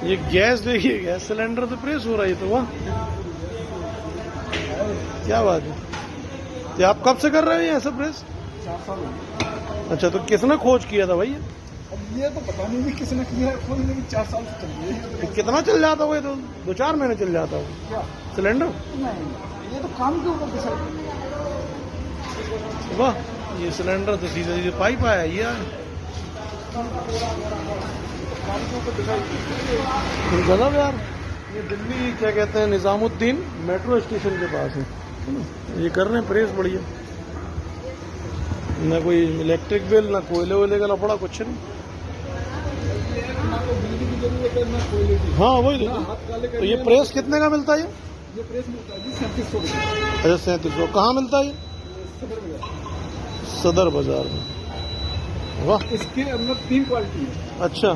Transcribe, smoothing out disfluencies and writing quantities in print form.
ये गैस देखिए, gas cylinder तो प्रेस हो रहा है तो वाह क्या बात है। ये आप कब से कर रहे हो ये ऐसा प्रेस? 4 साल हो गए। अच्छा, तो किसने खोज किया था भाई? अब ये तो पता नहीं किसने किया है, कोई नहीं, 4 साल से चल रही है। ये कितना चल जाता होगा? तो 2-4 महीने चल जाता होगा क्या? सिलेंडर। नहीं, ये तो काम के ऊपर डिसाइड। वाह, ये सिलेंडर तो सीधे सीधे पाइप आया ये यार। काम के ऊपर डिसाइड। गजब यार। ये दिल्ली क्या कहते हैं, निजामुद्दीन मेट्रो स्टेशन के पास है ना? ये कर रहे हैं प्रेस बढ़िया। ना कोई इलेक्ट्रिक बिल, ना कोयले वोले का लफड़ा, कुछ नहीं। ना तो बिजली की जरूरत है ना कोयले की। हाँ वही ना हाथ काले तो। ये प्रेस कितने का मिलता है ये प्रेस मिलता है जी 3700 रुपये। अच्छा 3700। कहाँ मिलता है ये? सदर बाजार। सदर बाजार में। वाह, इसके अंदर 3 क्वालिटी है। अच्छा।